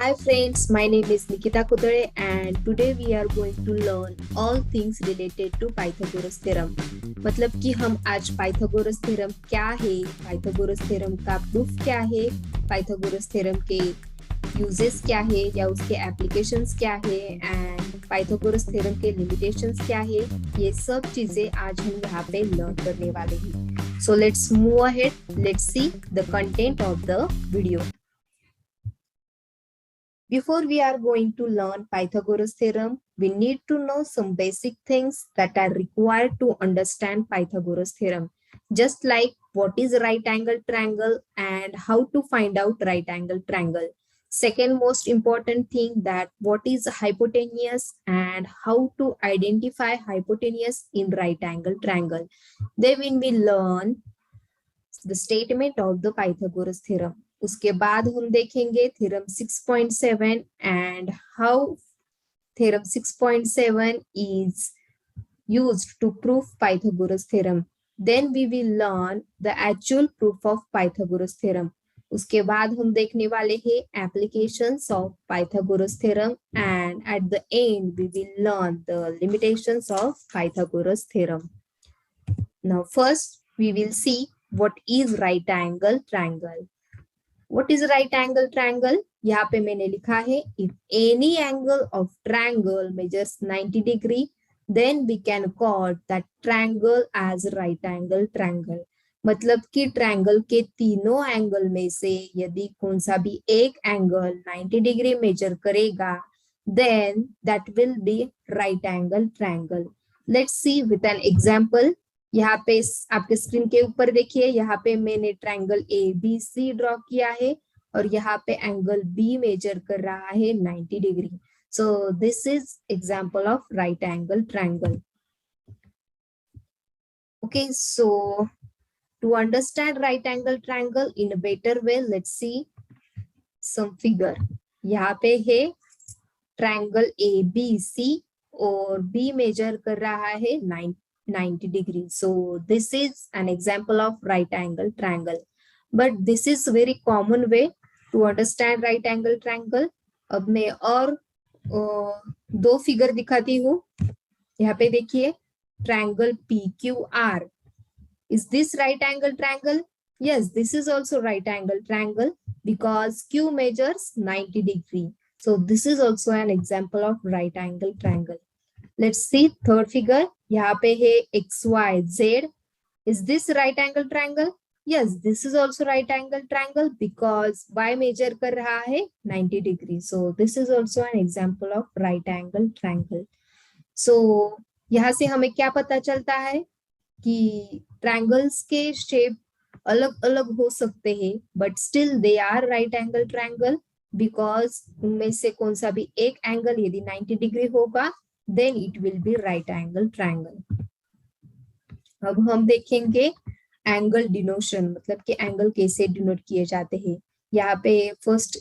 Hi friends, my name is Nikita Kudare and today we are going to learn all things related to Pythagoras theorem. मतलब कि हम आज Pythagoras theorem क्या है, Pythagoras theorem का proof क्या है, पाइथागोरस थ्योरम के यूजेस क्या है या उसके एप्लीकेशंस क्या है एंड पाइथागोरस थ्योरम के लिमिटेशंस क्या है, ये सब चीजें आज हम यहाँ पे लर्न करने वाले हैं. So let's move ahead. Let's see the content of the video. Before we are going to learn Pythagoras theorem, we need to know some basic things that are required to understand Pythagoras theorem. Just like what is right angle triangle and how to find out right angle triangle. Second most important thing, that what is hypotenuse and how to identify hypotenuse in right angle triangle. Then when we learn the statement of the Pythagoras theorem. उसके बाद हम देखेंगे theorem 6.7 and how theorem 6.7 is used to prove Pythagoras theorem. Then we will learn the actual proof of Pythagoras theorem. उसके बाद हम देखने वाले हैं applications of Pythagoras theorem and at the end we will learn the limitations of Pythagoras theorem. Now first we will see what is right angle triangle. What is right angle triangle? यहाँ पे मैंने लिखा है if any angle of triangle measures 90 degree, then we can call that triangle as right angle triangle. मतलब कि triangle के तीनों angle में से यदि कौन सा भी एक एंगल 90 डिग्री मेजर करेगा, then that will be right angle triangle. Let's see with an example. यहाँ पे आपके स्क्रीन के ऊपर देखिए, यहाँ पे मैंने triangle A B C draw किया है और यहाँ पे एंगल बी मेजर कर रहा है 90 degree. So this is example of right angle triangle. Okay, so to understand right angle triangle in a better way, let's see some figure. यहाँ पे है ट्रायंगल ए बी सी और बी मेजर कर रहा है 90 degrees. So this is an example of right angle triangle. But this is very common way to understand right angle triangle. अब मैं और दो फिगर दिखाती हूँ. यहाँ पे देखिए triangle PQR. Is this right angle triangle? Yes, this is also right angle triangle because Q measures 90 degree. So this is also an example of right angle triangle. Let's see third figure. यहाँ पे है XYZ. Is this right angle triangle? Yes, this is also right angle triangle because Y measure कर रहा है 90 degree. So this is also an example of right angle triangle. So यहाँ से हमें क्या पता चलता है कि ट्रायंगल्स के शेप अलग अलग हो सकते हैं, but still they are right angle triangle because उनमें से कौन सा भी एक एंगल यदि 90 डिग्री होगा, then it will be right angle triangle. अब हम देखेंगे एंगल डिनोशन, मतलब कि एंगल कैसे डिनोट किए जाते हैं. यहाँ पे फर्स्ट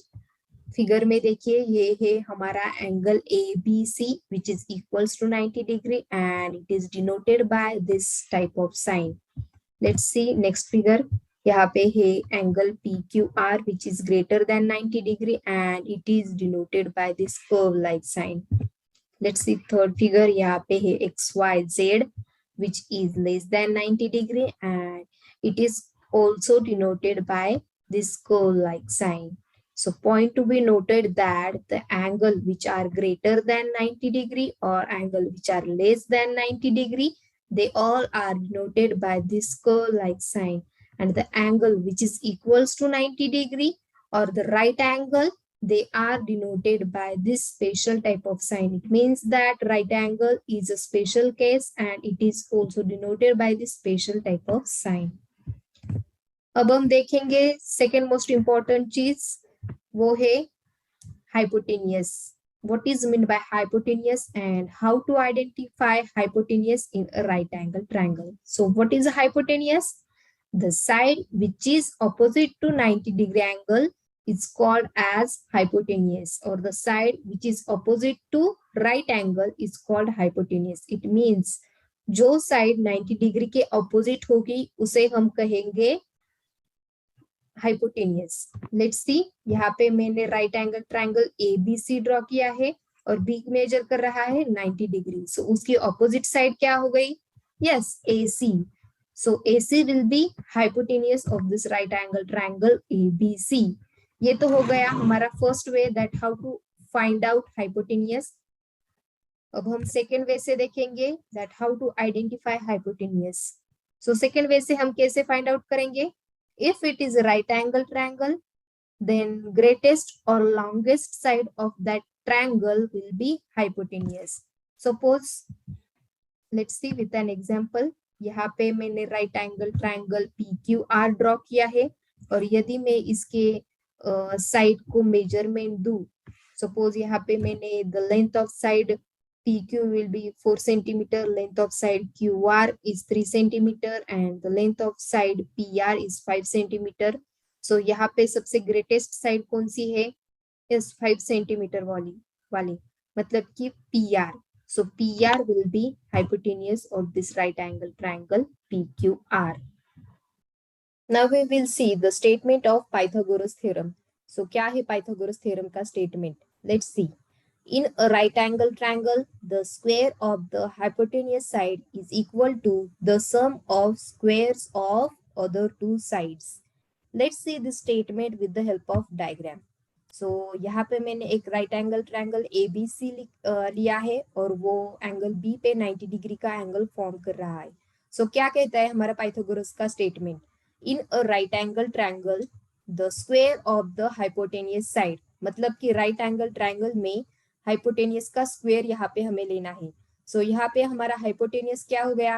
फिगर में देखिए, ये है हमारा angle A B C which is equals to 90 degree and it is denoted by this type of sign. Let's see next figure. यहाँ पे है angle P Q R which is greater than 90 degree and it is denoted by this curve like sign. Let's see third figure. यहाँ पे है XYZ which is less than 90 degree and it is also denoted by this curve like sign. So point to be noted that the angle which are greater than 90 degree or angle which are less than 90 degree, they all are denoted by this curve like sign, and the angle which is equals to 90 degree or the right angle, they are denoted by this special type of sign. It means that right angle is a special case and it is also denoted by this special type of sign. अब हम देखेंगे second most important चीज, वो है hypotenuse. What is meant by hypotenuse and how to identify hypotenuse in a right angle triangle. So what is a hypotenuse? The side which is opposite to 90 degree angle is called as hypotenuse, or the side which is opposite to right angle is called hypotenuse. It means जो side 90 degree के opposite होगी उसे हम कहेंगे hypotenuse. Let's see, यहाँ पे मैंने right angle triangle ABC draw किया है और बी मेजर कर रहा है 90 डिग्री। सो उसकी ऑपोजिट साइड क्या हो गई? Yes, AC। So AC will be hypotenuse of this right angle triangle ABC। ये तो हो गया हमारा first way, that how to find out hypotenuse. अब हम सेकेंड वे से देखेंगे, that how to identify hypotenuse. So second way से हम कैसे फाइंड आउट करेंगे? If it is right angle triangle, then greatest or longest side of that triangle will be hypotenuse. Suppose, let's see with an example. यहाँ पे मैंने right angle triangle PQR draw किया है और यदि मैं इसके साइड को मेजरमेंट दूं, सपोज यहाँ पे मैंने the length of side PQ will be 4 centimeter, length of side QR is 3 centimeter and the length of side PR is 5 centimeter. सो यहाँ पे सबसे ग्रेटेस्ट साइड कौन सी है? इस 5 सेंटीमीटर वाली मतलब कि PR. So PR will be hypotenuse of this right angle triangle PQR. Now we will see the statement of Pythagoras theorem. So क्या है Pythagoras theorem का statement? Let's see. In a right angle triangle, the square of the hypotenuse side is equal to the sum of squares of other two sides. Let's see this statement with the help of diagram. So यहाँ पे मैंने एक right angle triangle ABC लिया है और वो angle B पे 90 degree का एंगल फॉर्म कर रहा है. So क्या कहता है हमारा पाइथागोरस का statement? In a right angle triangle, the square of the hypotenuse side, मतलब कि right angle triangle में हाइपोटेनियस का स्क्वायर यहाँ पे हमें लेना है. सो यहाँ पे हमारा हाइपोटेनियस क्या हो गया?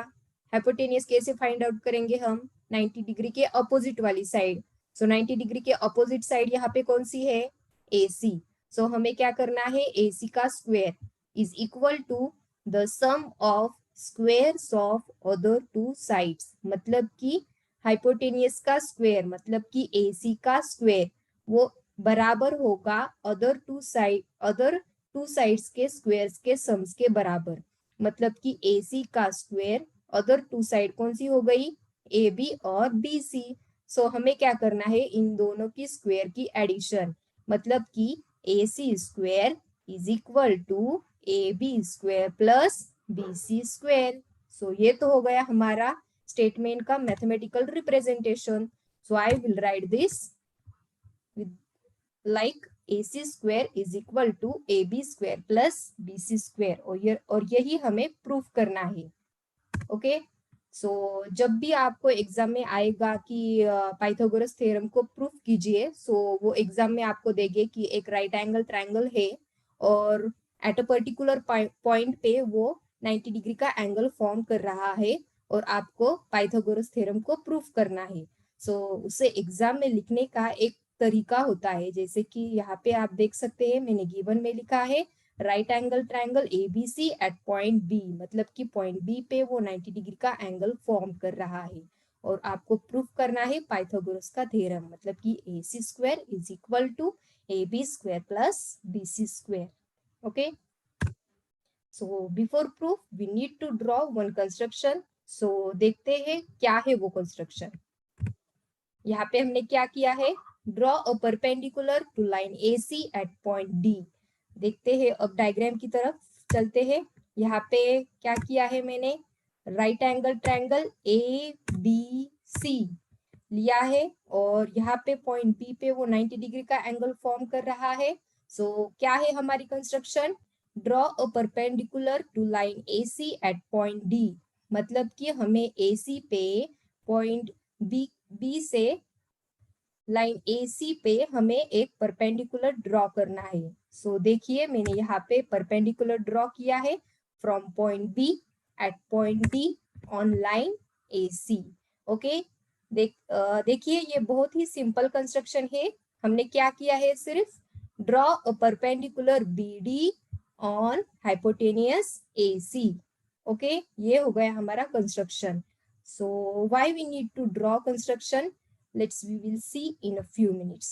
हाइपोटेनियस कैसे फाइंड आउट करेंगे हम? 90 डिग्री के अपोजिट वाली साइड. सो 90 डिग्री के अपोजिट साइड यहाँ पे कौन सी है? AC. सो हमें क्या करना है? AC का square is equal to the sum of squares of other two sides, मतलब कि हाइपोटेनियस का स्क्वायर मतलब कि AC का स्क्वायर वो बराबर होगा अदर टू साइड्स के स्क्वायर्स के सम्स के बराबर. मतलब कि AC का स्क्वायर अदर टू साइड कौन सी हो गई? AB और BC. सो हमें क्या करना है? इन दोनों की स्क्वायर की एडिशन, मतलब कि AC square is equal to AB square plus BC square. So ये तो हो गया हमारा स्टेटमेंट का mathematical representation. So I will write this like AC square is equal to AB square plus BC square और यही हमें प्रूफ करना है. ओके. सो जब भी आपको एग्जाम में आएगा कि पाइथागोरस थ्योरम को प्रूफ कीजिए, सो वो एग्जाम में आपको देंगे कि एक राइट एंगल ट्रायंगल है और एट अ पर्टिकुलर पॉइंट पे वो 90 डिग्री का एंगल फॉर्म कर रहा है और आपको पाइथागोरस थ्योरम को प्रूफ करना है. सो उसे एग्जाम में लिखने का एक तरीका होता है, जैसे कि यहाँ पे आप देख सकते हैं मैंने गिवन में लिखा है right angle triangle ABC at point B, मतलब कि पॉइंट B पे वो 90 डिग्री का एंगल फॉर्म कर रहा है और आपको प्रूफ करना है पाइथागोरस का थ्योरम, मतलब कि AC square is equal to AB square plus BC square. Okay. So before proof we need to draw one construction. So देखते हैं क्या है वो कंस्ट्रक्शन. यहाँ पे हमने क्या किया है? Draw a perpendicular to line AC at point D. देखते हैं अब डायग्राम की तरफ चलते हैं. यहाँ पे क्या किया है मैंने? राइट एंगल ट्रायंगल ABC लिया है और यहाँ पे पॉइंट B पे वो 90 डिग्री का एंगल फॉर्म कर रहा है. सो क्या है हमारी construction? Draw a perpendicular to line AC at point D, मतलब कि हमें AC पे पॉइंट B से लाइन AC पे हमें एक परपेंडिकुलर ड्रॉ करना है. सो देखिए मैंने यहाँ पे परपेंडिकुलर ड्रॉ किया है from point B at point D on line AC. Okay. देखिए ये बहुत ही सिंपल कंस्ट्रक्शन है. हमने क्या किया है? सिर्फ draw a perpendicular BD on hypotenuse AC. Okay. ये हो गया हमारा construction. So why we need to draw construction? We will see in a few minutes.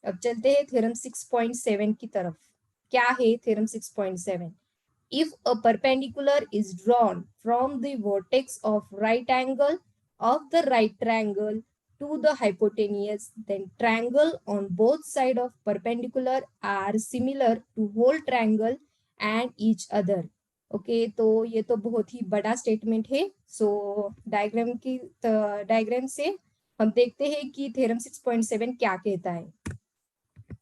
अब चलते हैं थ्योरम 6.7 की तरफ. क्या है theorem 6.7? If a perpendicular is drawn from the vertex of right angle of the right triangle, to the hypotenuse, then triangle on both sides of perpendicular are similar to whole triangle and each other. Okay तो ये तो बहुत ही बड़ा statement है. सो diagram से हम देखते हैं कि थ्योरम 6.7 क्या कहता है.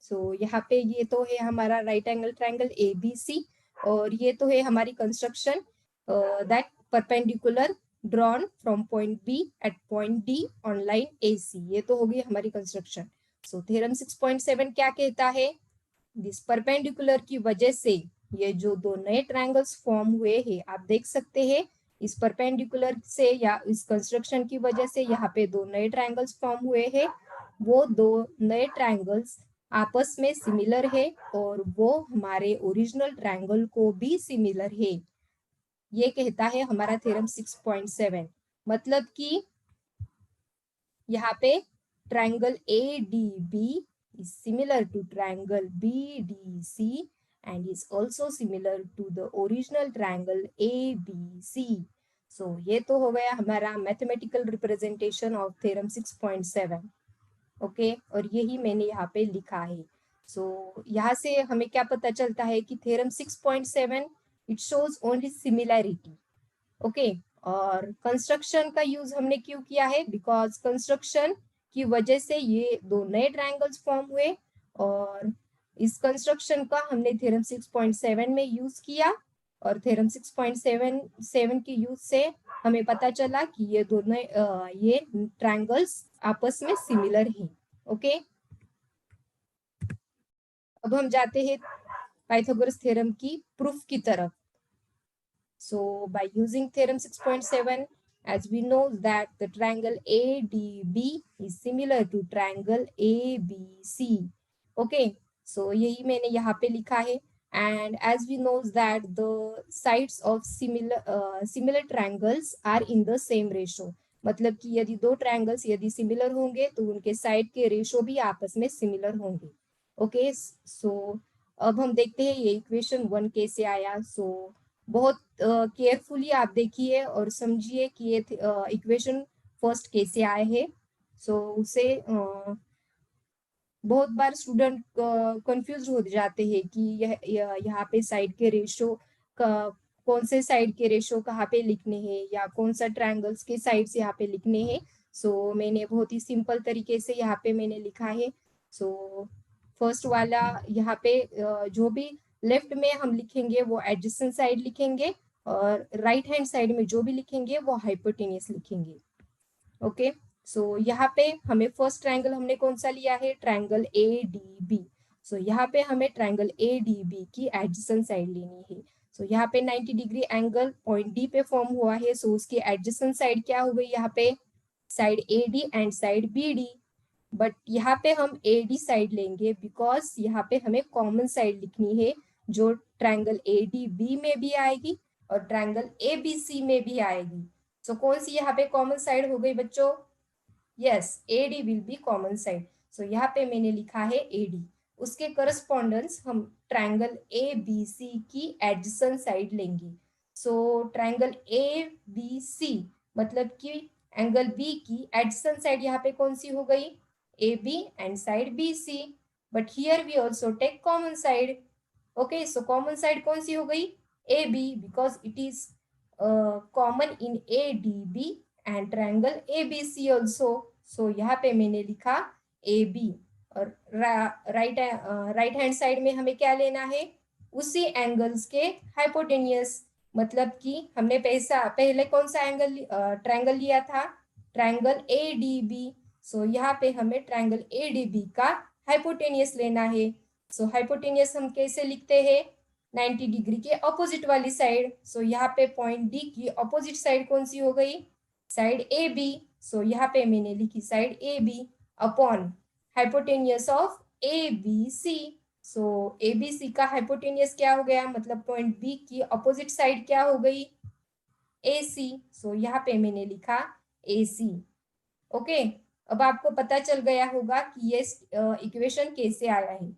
सो यहाँ पे ये तो है हमारा राइट एंगल ट्रायंगल एबीसी और ये तो है हमारी construction that perpendicular drawn from point B at point D on line AC. ये तो होगी हमारी कंस्ट्रक्शन. सो थ्योरम 6.7 क्या कहता है, दिस परपेंडिकुलर की वजह से ये जो दो नए ट्रायंगल्स फॉर्म हुए हैं आप देख सकते हैं. इस परपेंडिकुलर से या इस कंस्ट्रक्शन की वजह से यहाँ पे दो नए ट्रायंगल्स फॉर्म हुए हैं. वो दो नए ट्रायंगल्स आपस में सिमिलर है और वो हमारे ओरिजिनल ट्रायंगल को भी सिमिलर है. ये कहता है हमारा थ्योरम 6.7. मतलब कि यहाँ पे triangle ADB is similar to triangle BDC and is also similar to the original triangle ABC. So ये तो हो गया हमारा mathematical representation of theorem 6.7. Okay और यही मैंने यहाँ पे लिखा है. सो यहाँ से हमें क्या पता चलता है कि theorem 6.7 it shows only similarity. Okay और कंस्ट्रक्शन का यूज हमने क्यों किया है, बिकॉज कंस्ट्रक्शन की वजह से ये दो नए ट्रायंगल्स फॉर्म हुए और इस कंस्ट्रक्शन का हमने थ्योरम 6.7 में यूज किया और थ्योरम 6.7 के यूज से हमें पता चला कि ये दोनों ये ट्रायंगल्स आपस में सिमिलर हैं. ओके अब हम जाते हैं पाइथागोरस थ्योरम की प्रूफ की तरफ. So by using theorem 6.7, as we know that the triangle ADB is similar to triangle ABC. Okay, so यही मैंने यहाँ पे लिखा है. And as we know that the sides of similar triangles are in the same ratio. मतलब कि यदि दो ट्रायंगल्स यदि सिमिलर होंगे तो उनके साइड के रेशो भी आपस में सिमिलर होंगे. ओके सो अब हम देखते हैं ये इक्वेशन 1 कैसे आया. सो बहुत केयरफुली आप देखिए और समझिए कि ये इक्वेशन फर्स्ट कैसे आए हैं. सो उसे बहुत बार स्टूडेंट कंफ्यूज हो जाते हैं कि यहाँ पे साइड के रेशो का कौन से साइड के रेशो कहाँ पे लिखने हैं या कौन सा ट्रायंगल्स के साइड्स यहाँ पे लिखने हैं. सो मैंने बहुत ही सिंपल तरीके से यहाँ पे मैंने लिखा है. सो फर्स्ट वाला यहाँ पे जो भी लेफ्ट में हम लिखेंगे वो एडजेसेंट साइड लिखेंगे और राइट हैंड साइड में जो भी लिखेंगे वो हाइपोटेनियस लिखेंगे. ओके सो यहाँ पे हमें फर्स्ट ट्रायंगल हमने कौन सा लिया है, ट्रायंगल ADB. सो यहाँ पे हमें ट्रायंगल ADB की एडजेसेंट साइड लेनी है. सो यहाँ पे 90 डिग्री एंगल पॉइंट D पे फॉर्म हुआ है. सो उसकी एडजेसेंट साइड क्या हो गई, यहाँ पे side AD and side BD. But यहाँ पे हम AD साइड लेंगे बिकॉज यहाँ पे हमें कॉमन साइड लिखनी है जो ट्रायंगल ADB में भी आएगी और ट्रायंगल ABC में भी आएगी. सो कौन सी यहाँ पे कॉमन साइड हो गई बच्चों, yes AD will be common side. So यहाँ पे मैंने लिखा है AD. उसके करस्पॉन्डेंस हम ट्रायंगल ABC की एडजेसेंट साइड लेंगे. सो ट्रायंगल ABC मतलब कि एंगल B की एडजेसेंट साइड यहाँ पे कौन सी हो गई, AB and side BC. But here we also take common side. Okay, so common side कौन सी हो गई, AB because it is common in ADB and triangle ABC also. So यहाँ पे मैंने लिखा AB और राइट हैंड साइड में हमें क्या लेना है, उसी एंगल्स के हाइपोटेनियस. मतलब कि हमने पहले कौन सा एंगल ट्रायंगल लिया था, ट्रायंगल ADB. सो यहाँ पे हमें ट्रायंगल ADB का हाइपोटेनियस लेना है. सो हाइपोटेनियस हम कैसे लिखते हैं, 90 डिग्री के ऑपोजिट वाली साइड. सो यहाँ पे पॉइंट D की ऑपोजिट साइड कौन सी हो गई, साइड AB. सो यहाँ पे मैंने लिखी side AB upon hypotenuse of ABC. So ABC का हाइपोटेनियस क्या हो गया, मतलब पॉइंट B की ऑपोजिट साइड क्या हो गई, AC. सो यहाँ पे मैंने लिखा AC. ओके अब आपको पता चल गया होगा कि ये इक्वेशन कैसे आया है.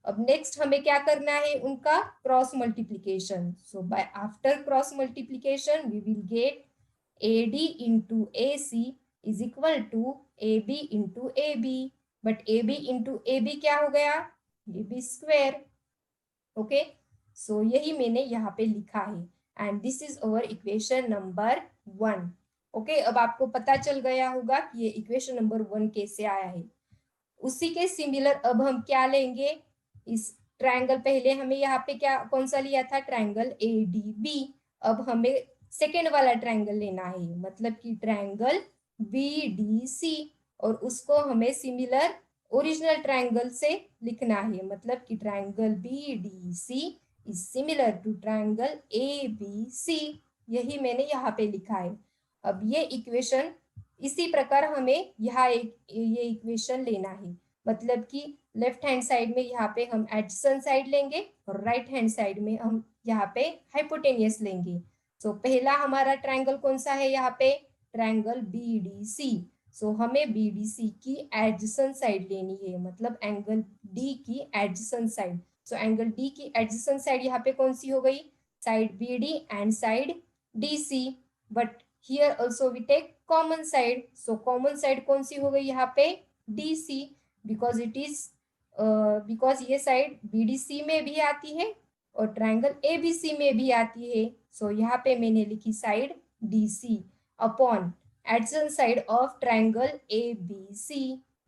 अब नेक्स्ट हमें क्या करना है, उनका cross multiplication. So by after cross multiplication we will get AD into AC is equal to A B into A B, but A B into A B क्या हो गया, A B square. Okay, so यही मैंने यहाँ पे लिखा है and this is our equation number 1। Okay, अब आपको पता चल गया होगा कि ये इक्वेशन नंबर 1 कैसे आया है। उसी के सिमिलर अब हम क्या लेंगे, इस ट्रायंगल, पहले हमें यहाँ पे क्या कौन सा लिया था, ट्रायंगल ए डी बी। अब हमें सेकेंड वाला ट्रायंगल लेना है, मतलब कि ट्रायंगल बी डी सी, और उसको हमें सिमिलर ओरिजिनल ट्रायंगल से लिखना है, मतलब कि triangle B D C is similar to triangle A B C. यही मैंने यहाँ पे लिखा है। अब ये इक्वेशन इसी प्रकार हमें यहाँ एक ये इक्वेशन लेना है, मतलब कि लेफ्ट हैंड साइड में यहाँ पे हम एडजेसेंट साइड लेंगे और राइट हैंड साइड में हम यहाँ पे हाइपोटेनियस लेंगे। सो पहला हमारा ट्रायंगल कौन सा है, यहाँ पे ट्रायंगल बी डी सी। सो हमें बी डी सी की एडजेसेंट साइड लेनी है, मतलब एंगल डी की adjacent side. So angle D की एडजेसेंट साइड यहाँ पे कौन सी हो गई, side B D and side D C. But here also we take common side, so common side कौन सी हो गई यहाँ पे, DC, because it is because ये साइड BDC में भी आती है और ट्रायंगल ABC में भी आती है। सो यहाँ पे मैंने लिखी side DC upon adjacent side of triangle ABC।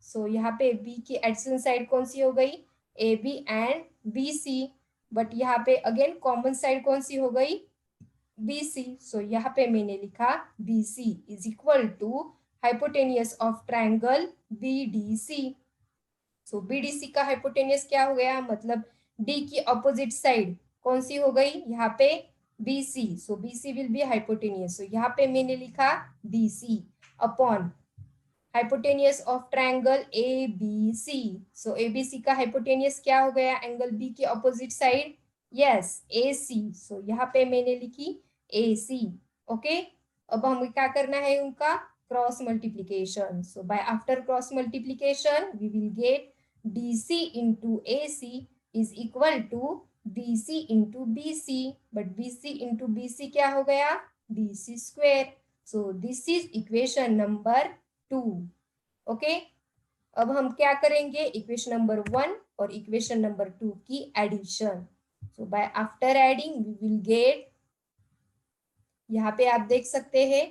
सो यहाँ पे B की एडजेसेंट साइड कौन सी हो गई, AB एंड BC, बट यहाँ पे अगेन कॉमन साइड कौन सी हो गई, BC। सो यहाँ पे मैंने लिखा BC is equal to hypotenuse of triangle BDC। So BDC का हाइपोटेनियस क्या हो गया, मतलब D की अपोजिट साइड कौन सी हो गई यहाँ पे, BC। So BC will be hypotenuse. So यहाँ पे मैंने लिखा BC upon hypotenuse of triangle ABC। So ABC का हाइपोटेनियस क्या हो गया, एंगल B की opposite side, yes AC। So यहाँ पे मैंने लिखी AC। ओके, अब हमें क्या करना है, उनका cross multiplication. So by after cross multiplication we will get DC into AC is equal to BC into BC, but BC into BC क्या हो गया, BC square. So this is equation number 2। Okay, अब हम क्या करेंगे, equation number 1 और equation number 2 की addition. So by after adding we will get, यहाँ पे आप देख सकते हैं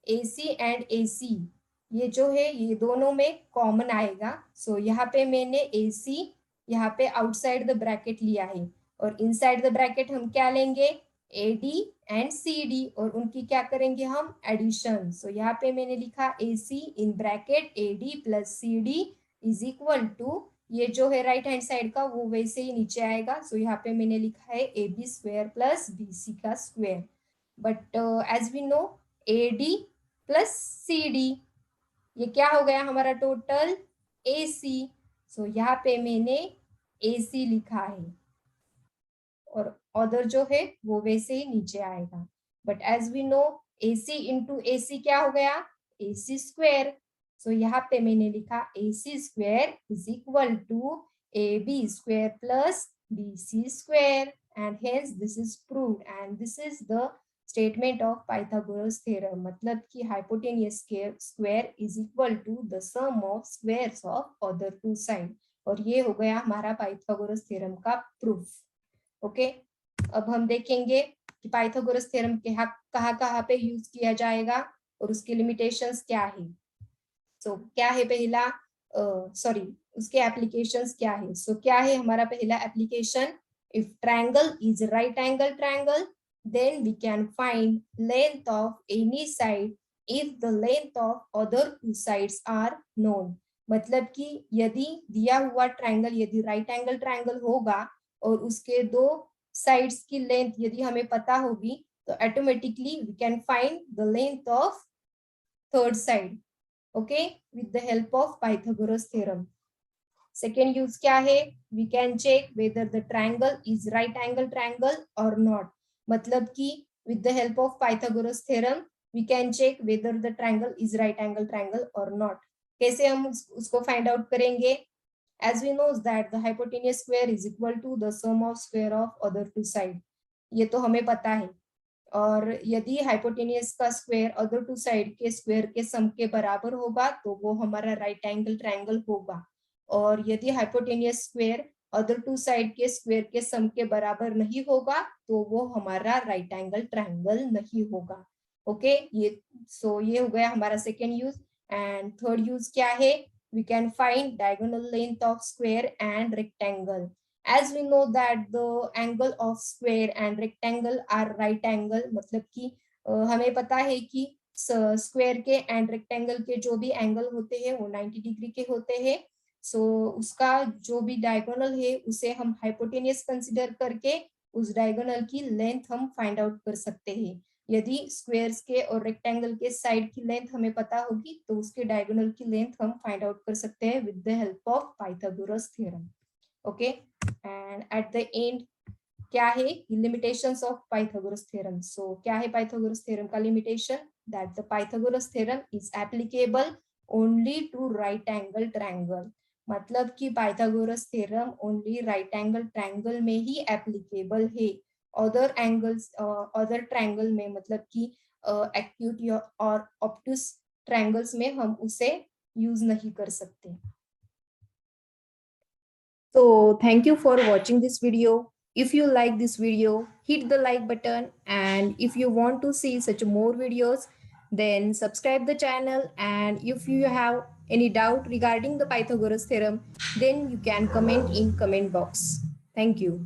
AC एंड AC, ये जो है ये दोनों में कॉमन आएगा। सो यहाँ पे मैंने AC यहाँ पे आउटसाइड द ब्रैकेट लिया है और इनसाइड द ब्रैकेट हम क्या लेंगे, AD एंड CD, और उनकी क्या करेंगे हम एडिशन। सो यहाँ पे मैंने लिखा AC in bracket AD plus CD is equal to, ये जो है राइट हैंड साइड का वो वैसे ही नीचे आएगा। सो यहाँ पे मैंने लिखा है AB स्क्वायर प्लस BC का square, but as we know AD plus CD, ये क्या हो गया हमारा टोटल AC। सो यहाँ पे मैंने AC लिखा है और अदर जो है वो वैसे ही नीचे आएगा। But as we know AC into AC क्या हो गया, AC स्क्वेयर। सो यहाँ पे मैंने लिखा AC square is equal to AB square plus BC square, and hence this is proved and this is the statement of Pythagoras theorem, मतलब कि hypotenuse square is equal to the sum of squares of other two side. और ये हो गया हमारा Pythagoras theorem का proof. Okay, अब हम देखेंगे कि पाइथागोरस थ्योरम कहाँ कहाँ पे यूज किया जाएगा और उसके लिमिटेशंस क्या है। सो क्या है पहला, सॉरी उसके एप्लीकेशंस क्या है। सो क्या है हमारा पहला application, if triangle is right angle triangle then we can find length of any side if the length of other two sides are known। मतलब कि यदि दिया हुआ ट्रायंगल यदि राइट एंगल ट्रायंगल होगा और उसके दो साइड्स की लेंथ यदि हमें पता होगी तो automatically we can find the length of third side, okay, with the help of Pythagoras theorem. Second use क्या है, we can check whether the triangle is right angle triangle और नॉट, मतलब कि with the help of Pythagoras theorem we can check whether the triangle is right angle triangle or not। कैसे हम उसको find out करेंगे, as we know that the hypotenuse square is equal to the sum of square of other two side, ये तो हमें पता है। और यदि हाइपोटेनियस का स्क्वायर अदर टू साइड के स्क्वायर के सम के बराबर होगा तो वो हमारा राइट एंगल ट्रायंगल होगा, और यदि hypotenuse square other two side के स्क्वायर के सम के बराबर नहीं होगा तो वो हमारा राइट एंगल ट्रायंगल नहीं होगा। ओके, ये ये हो गया हमारा second use. And third use क्या है, we can find diagonal length of square and rectangle. as we know that the angle of square and rectangle are right angle, मतलब कि हमें पता है कि स्क्वायर के एंड रेक्टेंगल के जो भी एंगल होते हैं वो 90 डिग्री के होते हैं। उसका जो भी डायगोनल है उसे हम हाइपोटेनियस कंसिडर करके उस डायगोनल की लेंथ हम फाइंड आउट कर सकते हैं। यदि स्क्वायर्स के और रेक्टेंगल के साइड की लेंथ हमें पता होगी तो उसके डायगोनल की लेंथ हम फाइंड आउट कर सकते हैं with the help of Pythagoras theorem. Okay, and at the end क्या है लिमिटेशंस ऑफ पाइथागोरस थ्योरम। क्या है पाइथागोरस थ्योरम का limitation, that the Pythagoras theorem is applicable only to right angle triangle. मतलब कि Pythagoras theorem only right angle triangle में ही applicable है, अदर एंगल्स अदर ट्रायंगल में मतलब कि एक्यूट और ऑब्टूस ट्रायंगल्स में हम उसे यूज नहीं कर सकते। So thank you for watching this video. If you like this video, hit the like button, and if you want to see such more videos, then subscribe the channel. And if you have any doubt regarding the Pythagoras theorem, then you can comment in comment box. Thank you.